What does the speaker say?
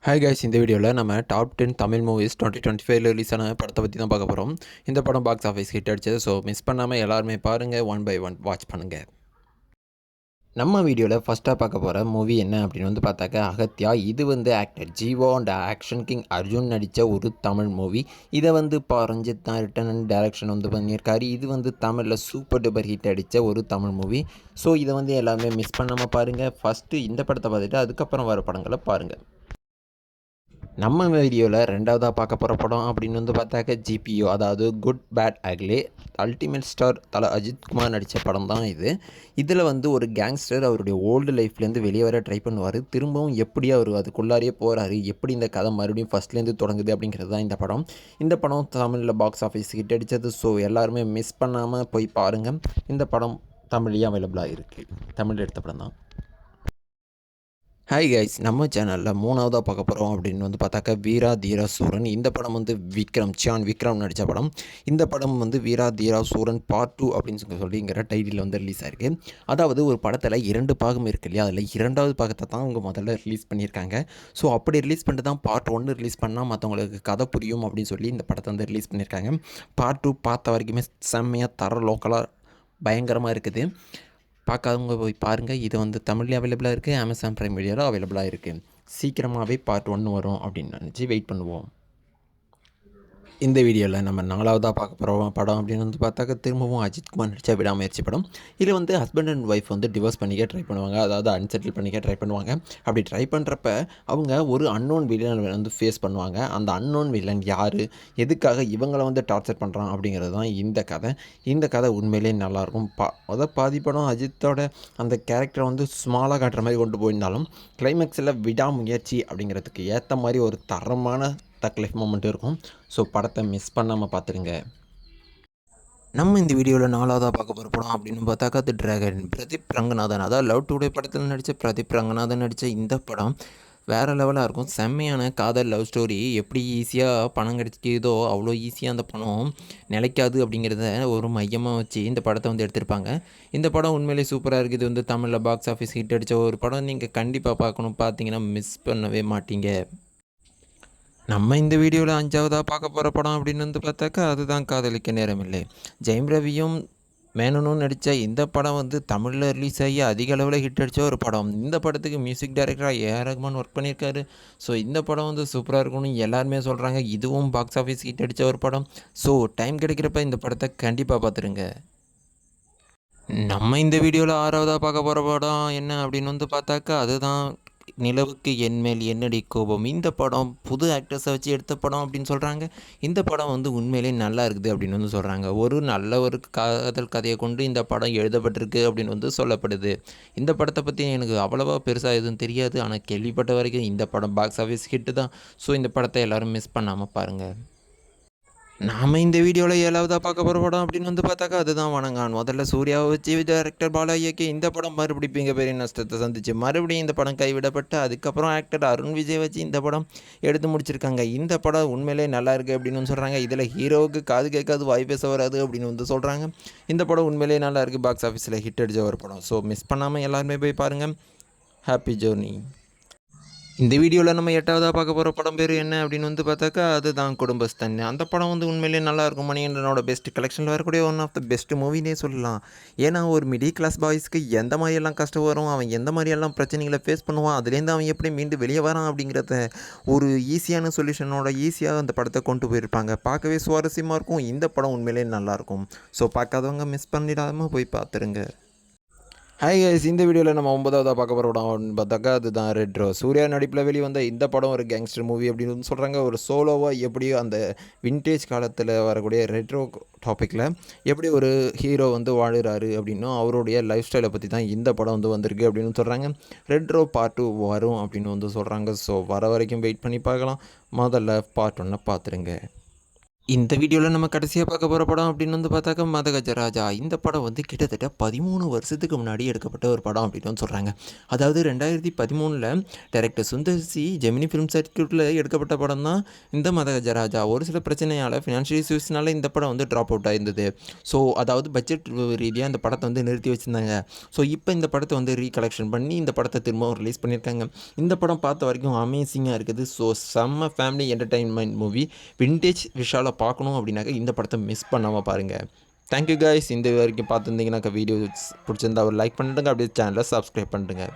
Hi guys, இந்த வீடியோவில் நம்ம டாப் 10 தமிழ் மூவிஸ் 2025 ரிலீஸான படத்தை பற்றி தான் பார்க்க போகிறோம். இந்த படம் பாக்ஸ் ஆஃபீஸ் ஹிட் அடிச்சது. ஸோ மிஸ் பண்ணாமல் எல்லாருமே பாருங்கள், ஒன் பை ஒன் வாட்ச் பண்ணுங்கள். நம்ம வீடியோவில் ஃபஸ்ட்டாக பார்க்க போகிற மூவி என்ன அப்படின்னு பார்த்தாக்க அகத்யா. இது actor GO and action king Arjun நடித்த ஒரு தமிழ் மூவி. இதை ரஞ்சித் தான் ரிட்டன் அண்ட் டைரக்ஷன் பண்ணியிருக்காரு. இது தமிழில் சூப்பர் டூப்பர் ஹிட் அடித்த ஒரு தமிழ் மூவி. ஸோ இதை எல்லாருமே மிஸ் பண்ணாமல் பாருங்கள். ஃபஸ்ட்டு இந்த படத்தை பார்த்துட்டு அதுக்கப்புறம் வர படங்களை பாருங்கள். நம்ம வீடியோவில் ரெண்டாவதாக பார்க்க போகிற படம் அப்படின்னு பார்த்தாக்க ஜிபிஓ, அதாவது good bad ugly. Ultimate star Thala Ajithkumar நடித்த படம் தான் இது. இதில் ஒரு கேங்ஸ்டர் அவருடைய ஓல்டு லைஃப்லேருந்து வெளியே வர ட்ரை பண்ணுவார். திரும்பவும் எப்படி அவர் அதுக்குள்ளாரியே போகிறாரு, எப்படி இந்த கதை மறுபடியும் ஃபஸ்ட்லேருந்து தொடங்குது அப்படிங்கிறது தான் இந்த படம். இந்த படம் தமிழில் பாக்ஸ் ஆஃபீஸ் ஹிட் அடித்தது. ஸோ எல்லாருமே மிஸ் பண்ணாமல் போய் பாருங்கள். இந்த படம் தமிழ்லேயே அவைலபிளாக இருக்குது. தமிழ் எடுத்த படம் தான். ஹாய் கைஸ், நம்ம சேனலில் மூணாவதாக பார்க்க போகிறோம் அப்படின்னு பார்த்தாக்க வீரா தீரா சூரன். இந்த படம் விக்ரம் நடித்த படம். இந்த படம் வீரா தீரா சூரன் பார்ட் 2 அப்படின்னு சொல்லிங்கிற டைட்டில் ரிலீஸ் ஆகிருக்கு. அதாவது ஒரு படத்தில் 2 பாகம் இருக்கு இல்லையா, அதில் 2வது பாகத்தை தான் அவங்க முதல்ல ரிலீஸ் பண்ணியிருக்காங்க. ஸோ அப்படி ரிலீஸ் பண்ணிட்டு தான் பார்ட் 1 ரிலீஸ் பண்ணால் மற்றவங்களுக்கு கதை புரியும் அப்படின்னு சொல்லி இந்த படத்தை ரிலீஸ் பண்ணியிருக்காங்க. பார்ட் 2 பார்த்த வரைக்குமே செம்மையாக தர லோக்கலாக பயங்கரமாக இருக்குது. பார்க்காதவங்க போய் பாருங்கள். இது தமிழ்லேயும் அவைலபிளாக இருக்குது, அமேசான் ப்ரைம் வீடியோவில் அவைலபிளாக இருக்குது. சீக்கிரமாகவே பார்ட் 1 வரும் அப்படின்னு நினச்சி வெயிட் பண்ணுவோம். இந்த வீடியோவில் நம்ம 4வதாக பார்க்க போகிற படம் அப்படின்னு பார்த்தாக்க திரும்பவும் அஜித்குமார் நடித்த விடாமுயற்சி படம். இதில் ஹஸ்பண்ட் அண்ட் ஒய்ஃப் டிவோர்ஸ் பண்ணிக்க ட்ரை பண்ணுவாங்க, அதாவது அன்செட்டில் பண்ணிக்க ட்ரை பண்ணுவாங்க. அப்படி ட்ரை பண்ணுறப்ப அவங்க ஒரு அன்னோன் வில்லன் ஃபேஸ் பண்ணுவாங்க. அந்த அன்னோன் வில்லன் யார், எதுக்காக இவங்களை டார்ச்சர் பண்ணுறான் அப்படிங்கிறது தான் இந்த கதை. இந்த கதை உண்மையிலே நல்லாயிருக்கும். பாதி படம் அஜித்தோட அந்த கேரக்டரை ஸ்மாலாக காட்டுற மாதிரி கொண்டு போயிருந்தாலும் கிளைமேக்ஸில் விடாமுயற்சி அப்படிங்கிறதுக்கு ஏற்ற மாதிரி ஒரு தரமான தக் மொமெண்ட் இருக்கும். ஸோ படத்தை மிஸ் பண்ணாமல் பார்த்துருங்க. நம்ம இந்த வீடியோவில் 4வதாக பார்க்க போகிற படம் அப்படின்னு பார்த்தாக்கா அது டிராகன். பிரதீப் ரங்கநாதன், அதாவது லவ் டுடே படத்தில் நடித்த பிரதீப் ரங்கநாதன் நடித்த இந்த படம் வேறு லெவலாக இருக்கும். செம்மையான காதல் லவ் ஸ்டோரி. எப்படி ஈஸியாக பணம் கிடைக்கிதோ அவ்வளோ ஈஸியாக அந்த பணம் நிலைக்காது அப்படிங்கிறத ஒரு மையமாக வச்சு இந்த படத்தை எடுத்திருப்பாங்க. இந்த படம் உண்மையிலே சூப்பராக இருக்குது. தமிழில் பாக்ஸ் ஆஃபீஸ் ஹிட் அடித்த ஒரு படம். நீங்கள் கண்டிப்பாக பார்க்கணும். பார்த்தீங்கன்னா மிஸ் பண்ணவே மாட்டீங்க. நம்ம இந்த வீடியோவில் 5வதாக பார்க்க போகிற படம் அப்படின்னு பார்த்தாக்கா அதுதான் காதலிக்க நேரமில்லை. ஜெயம் ரவியும் மேனனும் நடித்த இந்த படம் தமிழில் ரிலீஸ் ஆகி அதிக அளவில் ஹிட் அடித்த ஒரு படம். இந்த படத்துக்கு மியூசிக் டைரக்டராக ஏஆர் ரஹ்மான் ஒர்க் பண்ணியிருக்காரு. ஸோ இந்த படம் சூப்பராக இருக்கும்னு எல்லாருமே சொல்கிறாங்க. இதுவும் பாக்ஸ் ஆஃபீஸ் ஹிட் அடித்த ஒரு படம். ஸோ டைம் கிடைக்கிறப்ப இந்த படத்தை கண்டிப்பாக பார்த்துருங்க. நம்ம இந்த வீடியோவில் 6வதாக பார்க்க போகிற படம் என்ன அப்படின்னு பார்த்தாக்கா அதுதான் நிலவுக்கு என்மேல் என்னடி கோபம். இந்த படம் புது ஆக்டர்ஸை வச்சு எடுத்த படம் அப்படின்னு சொல்கிறாங்க. இந்த படம் உண்மையிலே நல்லா இருக்குது அப்படின்னு சொல்கிறாங்க. ஒரு நல்ல ஒரு காதல் கதையை கொண்டு இந்த படம் எழுதப்பட்டிருக்கு அப்படின்னு சொல்லப்படுது. இந்த படத்தை பற்றி எனக்கு அவ்வளோவா பெருசாக எதுவும் தெரியாது. ஆனால் கேள்விப்பட்ட வரைக்கும் இந்த படம் பாக்ஸ் ஆஃபீஸ் ஹிட்டு தான். ஸோ இந்த படத்தை எல்லோரும் மிஸ் பண்ணாமல் பாருங்கள். நாம் இந்த வீடியோவில் 7வதாக பார்க்க போகிற படம் அப்படின்னு பார்த்தாக்கா அதுதான் வணங்கான். முதல்ல சூர்யாவை வச்சு டைரக்டர் பாலா இயக்கி இந்த படம் மறுபடியும் மிகப்பெரிய நஷ்டத்தை சந்திச்சு மறுபடியும் இந்த படம் கைவிடப்பட்டு அதுக்கப்புறம் ஆக்டர் அருண் விஜய் வச்சு இந்த படம் எடுத்து முடிச்சிருக்காங்க. இந்த படம் உண்மையிலே நல்லா இருக்குது அப்படின்னு சொல்கிறாங்க. இதில் ஹீரோவுக்கு காது கேட்காது வாய் பேச வராது அப்படின்னு சொல்கிறாங்க. இந்த படம் உண்மையிலே நல்லா இருக்குது. பாக்ஸ் ஆஃபீஸில் ஹிட் அடித்த ஒரு படம். ஸோ மிஸ் பண்ணாமல் எல்லாருமே போய் பாருங்கள். Happy journey. இந்த வீடியோவில் நம்ம 8வதாக பார்க்க போகிற படம் பேர் என்ன அப்படின்னு பார்த்தாக்கா அதுதான் குடும்பஸ்தன். அந்த படம் உண்மையிலேயே நல்லாயிருக்கும். மணிகண்டனோட பெஸ்ட் கலெக்ஷனில் வரக்கூடிய ஒன் ஆஃப் த பெஸ்ட் மூவினே சொல்லலாம். ஏன்னா ஒரு மிடில் கிளாஸ் பாய்ஸ்க்கு எந்த மாதிரியெல்லாம் கஷ்டம் வரும், அவன் எந்த மாதிரியெல்லாம் பிரச்சனைகளை ஃபேஸ் பண்ணுவான், அதுலேருந்து அவன் எப்படி மீண்டும் வெளியே வரான் அப்படிங்கிறத ஒரு ஈஸியான சொல்யூஷனோட ஈஸியாக அந்த படத்தை கொண்டு போயிருப்பாங்க. பார்க்கவே சுவாரஸ்யமாக இருக்கும். இந்த படம் உண்மையிலேயே நல்லாயிருக்கும். ஸோ பார்க்காதவங்க மிஸ் பண்ணிடாமல் போய் பார்த்துருங்க. ஹாய் கைஸ், இந்த வீடியோவில் நம்ம 9வதாக பார்க்க போகிற படம் பார்த்தாக்கா அதுதான் ரெட்ரோ. சூர்யா நடிப்பில் வெளிவந்த இந்த படம் ஒரு கேங்ஸ்டர் மூவி அப்படின்னு சொல்கிறாங்க. ஒரு சோலோவாக எப்படியோ அந்த வின்டேஜ் காலத்தில் வரக்கூடிய ரெட்ரோ டாப்பிக்கில் எப்படி ஒரு ஹீரோ வாழுறாரு அப்படின்னும் அவருடைய லைஃப் ஸ்டைலை பற்றி தான் இந்த படம் வந்திருக்கு அப்படின்னு சொல்கிறாங்க. ரெட்ரோ பார்ட் 2 வரும் அப்படின்னு சொல்கிறாங்க. ஸோ வர வரைக்கும் வெயிட் பண்ணி பார்க்கலாம். முதல்ல பார்ட் 1 பார்த்துருங்க. இந்த வீடியோவில் நம்ம கடைசியாக பார்க்க போகிற படம் அப்படின்னு வந்து பார்த்தாக்கா மதகஜராஜா. இந்த படம் வந்து கிட்டத்தட்ட 13 வருஷத்துக்கு முன்னாடி எடுக்கப்பட்ட ஒரு படம் அப்படின்னு வந்து சொல்கிறாங்க. அதாவது 2013 director Sundar C Gemini film சர்க்யூட்டில் எடுக்கப்பட்ட படம் தான் இந்த மதகஜராஜா. ஒரு சில பிரச்சனையால் ஃபினான்ஷியல் இஷ்யூஸ்னால இந்த படம் வந்து ட்ராப் அவுட் ஆயிருந்தது. ஸோ அதாவது பட்ஜெட் ரீதியாக இந்த படத்தை வந்து நிறுத்தி வச்சுருந்தாங்க. ஸோ இப்போ இந்த படத்தை வந்து ரீகலெக்ஷன் பண்ணி இந்த படத்தை திரும்பவும் ரிலீஸ் பண்ணியிருக்காங்க. இந்த படம் பார்த்த வரைக்கும் அமேசிங்காக இருக்குது. ஸோ செம்ம ஃபேமிலி என்டர்டெயின்மெண்ட் மூவி. விண்டேஜ் விஷாலை பார்க்கணும் அப்படின்னாக்க இந்த படத்தை மிஸ் பண்ணாமல் பாருங்கள். Thank you guys. இந்த வரைக்கும் பார்த்துருந்தீங்கன்னாக்கா வீடியோஸ் பிடிச்சிருந்தா ஒரு லைக் பண்ணிடுங்க. அப்படியே சேனலை சப்ஸ்கிரைப் பண்ணிடுங்க.